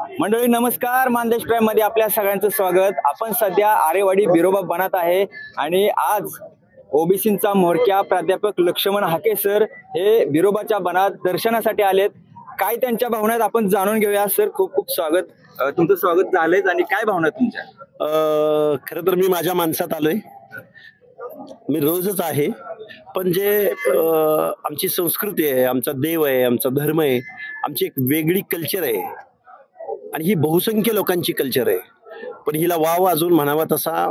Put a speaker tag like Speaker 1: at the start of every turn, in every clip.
Speaker 1: मंडळी नमस्कार, मानदेश प्राईम मध्ये आपल्या सगळ्यांचं स्वागत। आपण सध्या आरेवाडी बिरोबा बनात आहे आणि आज ओबीसींचा म्होरक्या प्राध्यापक लक्ष्मण हाके सर हे बिरोबाच्या बनात दर्शनासाठी आलेत। काय त्यांच्या भावना आपण जाणून घेऊया। सर खूप खूप स्वागत, तुमचं स्वागत झालंय आणि काय भावना तुमच्या?
Speaker 2: खरं तर मी माझ्या माणसात आलोय, मी रोजच आहे, पण जे आमची संस्कृती आहे, आमचा देव आहे, आमचा धर्म आहे, आमची एक वेगळी कल्चर आहे आणि ही बहुसंख्य लोकांची कल्चर आहे, पण हिला वाव अजून म्हणावा तसा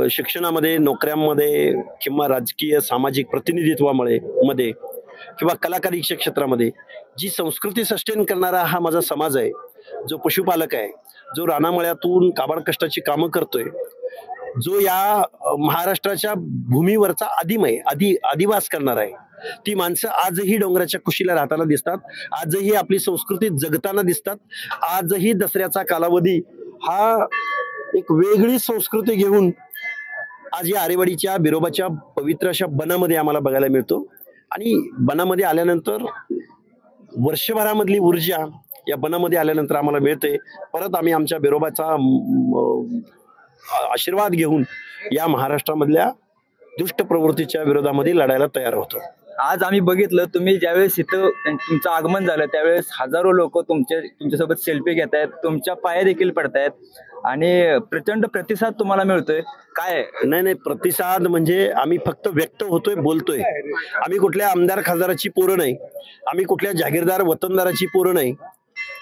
Speaker 2: शिक्षणामध्ये, नोकऱ्यांमध्ये किंवा राजकीय सामाजिक प्रतिनिधित्वामुळे मध्ये किंवा कलाकारी क्षेत्रामध्ये जी संस्कृती सस्टेन करणारा हा माझा समाज आहे, जो पशुपालक आहे, जो रानामळ्यातून काबाड कष्टाची कामं करतोय, जो या महाराष्ट्राच्या भूमीवरचा आदिम आहे, आदिवास करणार आहे, ती माणसं आजही डोंगराच्या कुशीला राहताना दिसतात, आजही आपली संस्कृती जगताना दिसतात। आजही दसऱ्याचा कालावधी हा एक वेगळी संस्कृती घेऊन आज या आरेवाडीच्या बिरोबाच्या पवित्र अशा बनामध्ये आम्हाला बघायला मिळतो। आणि बनामध्ये आल्यानंतर वर्षभरामधली ऊर्जा या बनामध्ये आल्यानंतर आम्हाला मिळते। परत आम्ही आमच्या बिरोबाचा आशीर्वाद घेऊन या महाराष्ट्रामधल्या दुष्ट प्रवृत्तीच्या विरोधामध्ये लढायला तयार होतो।
Speaker 1: आज आम्ही बघितलं, तुम्ही ज्यावेळेस इथं तुमचं आगमन झालं त्यावेळेस हजारो लोक तुमच्यासोबत सेल्फी घेत आहेत, तुमच्या पाया देखील पडतायत आणि प्रचंड प्रतिसाद तुम्हाला मिळतोय। काय?
Speaker 2: नाही, प्रतिसाद म्हणजे आम्ही फक्त व्यक्त होतोय, बोलतोय। आम्ही कुठल्या आमदार खासदाराची पोरं नाही, आम्ही कुठल्या जागीरदार वतनदाराची पोरं नाही।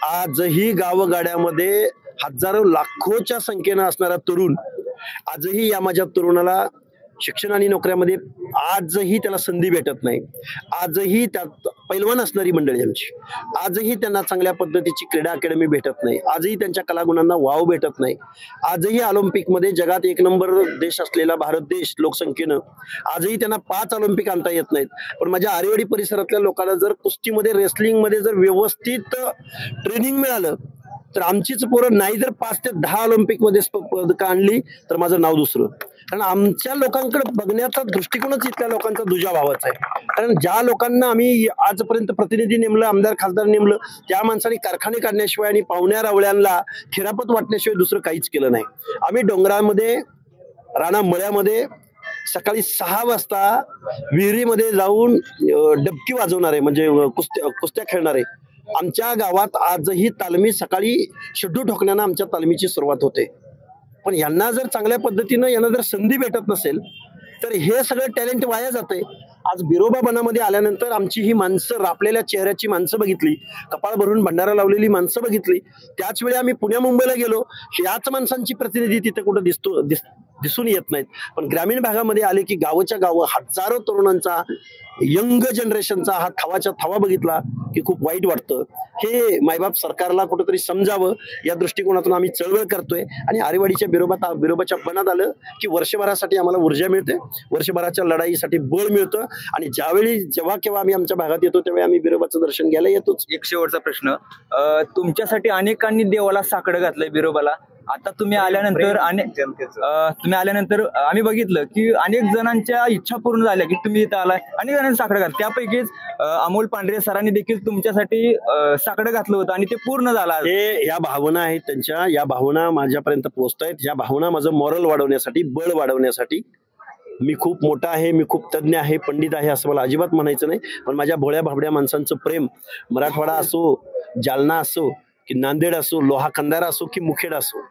Speaker 2: आजही गावगाड्यामध्ये हजारो लाखोच्या संख्येनं असणारा तरुण आजही या माझ्या तरुणाला शिक्षण आणि नोकऱ्यामध्ये आजही त्याला संधी भेटत नाही। आजही त्यात पैलवान असणारी मंडळी आमची, आजही त्यांना चांगल्या पद्धतीची क्रीडा अकॅडमी भेटत नाही, आजही त्यांच्या कलागुणांना वाव भेटत नाही। आजही ऑलिम्पिकमध्ये जगात 1 नंबर देश असलेला भारत देश लोकसंख्येनं आजही त्यांना 5 ऑलिम्पिक आणता येत नाहीत। पण माझ्या आरेवाडी परिसरातल्या लोकांना जर कुस्तीमध्ये, रेसलिंगमध्ये जर व्यवस्थित ट्रेनिंग मिळालं तर आमचीच पोरं नाही जर 5 ते 10 ऑलिम्पिकमध्ये पदकं आणली तर माझं नाव दुसरं। कारण आमच्या लोकांकडे बघण्याचा दृष्टिकोनच इथल्या लोकांचा दुजा भावाचा आहे। कारण ज्या लोकांना आम्ही आजपर्यंत प्रतिनिधी नेमलं, आमदार खासदार नेमलं, त्या माणसांनी कारखाने काढण्याशिवाय आणि पाहुण्या रावळ्यांना खिरापत वाटण्याशिवाय दुसरं काहीच केलं नाही। आम्ही डोंगरामध्ये, रानामळ्यामध्ये सकाळी 6 वाजता विहिरीमध्ये जाऊन डबकी वाजवणारे म्हणजे कुस्त्या खेळणारे आमच्या गावात आजही तालमी सकाळी शेड्डू ठोकण्यानं आमच्या तालमीची सुरुवात होते। पण यांना जर चांगल्या पद्धतीनं यांना जर संधी भेटत नसेल तर हे सगळं टॅलेंट वाया जाते। आज बिरोबा बनामध्ये आल्यानंतर आमची ही माणसं, रापलेल्या चेहऱ्याची माणसं बघितली, कपाळ भरून भंडारा लावलेली माणसं बघितली, त्याच वेळी आम्ही पुण्या मुंबईला गेलो, याच माणसांची प्रतिनिधी तिथे कुठं दिसून येत नाहीत। पण ग्रामीण भागामध्ये आले की गावाच्या गाव हजारो तरुणांचा, यंग जनरेशनचा हा थवाच्या थवा बघितला की खूप वाईट वाटतं। हे मायबाप सरकारला कुठेतरी समजावं या दृष्टिकोनातून आम्ही चळवळ करतोय आणि आरेवाडीच्या बिरोबाच्या बनात आलं की वर्षभरासाठी आम्हाला ऊर्जा मिळते, वर्षभराच्या लढाईसाठी बळ मिळतं आणि जेव्हा केव्हा आम्ही आमच्या भागात येतो त्यावेळी आम्ही बिरोबाचं दर्शन घ्यायला येतोच।
Speaker 1: एक शेवटचा प्रश्न, तुमच्यासाठी अनेकांनी देवाला साकडं घातलंय बिरोबाला, आता तुम्ही आल्यानंतर आम्ही बघितलं की अनेक जणांच्या इच्छा पूर्ण झाल्या की तुम्ही इथं आलाय, अनेक जणांनी साकडं घातलं, त्यापैकीच अमोल पांढरे सरांनी देखील तुमच्यासाठी साकडं घातलं होतं आणि ते पूर्ण झालं।
Speaker 2: हे या भावना आहेत त्यांच्या, या भावना माझ्यापर्यंत पोहोचतायत, या भावना माझं मॉरल वाढवण्यासाठी, बळ वाढवण्यासाठी। मी खूप मोठा आहे, मी खूप तज्ञ आहे, पंडित आहे असं मला अजिबात म्हणायचं नाही, पण माझ्या भोळ्या भाबड्या माणसांचं प्रेम, मराठवाडा असो, जालना असो की नांदेड असो, लोहा कंदारा असो की मुखेड असो,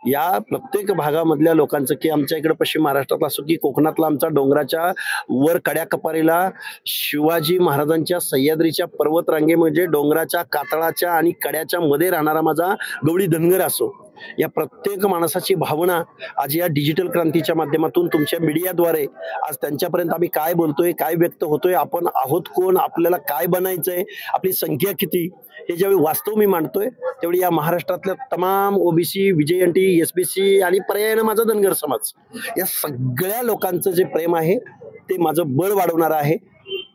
Speaker 2: या प्रत्येक भागामधल्या लोकांचं की आमच्या इकडे पश्चिम महाराष्ट्रातला असो की कोकणातला, आमचा डोंगराच्या वर कड्या कपारीला शिवाजी महाराजांच्या सह्याद्रीच्या पर्वतरांगे म्हणजे डोंगराच्या कातळाच्या आणि कड्याच्या मध्ये राहणारा माझा गवळी धनगर असो, या प्रत्येक माणसाची भावना आज या डिजिटल क्रांतीच्या माध्यमातून तुमच्या मीडियाद्वारे आज त्यांच्यापर्यंत आम्ही काय बोलतोय, काय व्यक्त होतोय, आपण आहोत कोण, आपल्याला काय बनायचंय, आपली संख्या किती, हे ज्यावेळी वास्तव मी मांडतोय त्यावेळी या महाराष्ट्रातल्या तमाम ओबीसी, विजयंटी, एसबीसी आणि पर्यायानं माझा धनगर समाज, या सगळ्या लोकांचं जे प्रेम आहे ते माझं बळ वाढवणार आहे।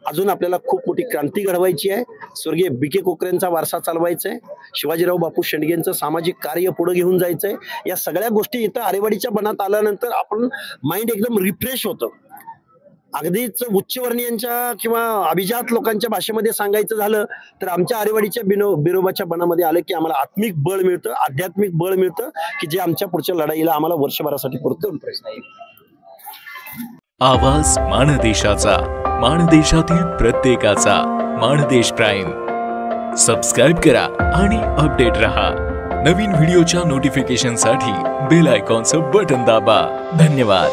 Speaker 2: अजून आपल्याला खूप मोठी क्रांती घडवायची आहे, स्वर्गीय BK कोकरेंचा वारसा चालवायचा आहे, शिवाजीराव बापू शेंडगेंचं सामाजिक कार्य पुढे घेऊन जायचंय। या सगळ्या गोष्टी इथं आरेवाडीच्या बनात आल्यानंतर आपण माइंड एकदम रिफ्रेश होतं। अगदीच उच्चवर्णीयांच्या किंवा अभिजात लोकांच्या भाषेमध्ये सांगायचं झालं तर आमच्या आरेवाडीच्या बिरोबाच्या बनामध्ये आलं की आम्हाला आत्मिक बळ मिळतं, आध्यात्मिक बळ मिळतं की जे आमच्या पुढच्या लढाईला आम्हाला वर्षभरासाठी पुरतं.
Speaker 3: आवाज माणदेशाचा, माणदेशातील प्रत्येकाचा. माणदेश प्राईम सबस्क्राईब करा आणि अपडेट रहा. नवीन व्हिडिओच्या नोटिफिकेशनसाठी बेल आयकॉनचं बटन दाबा. धन्यवाद.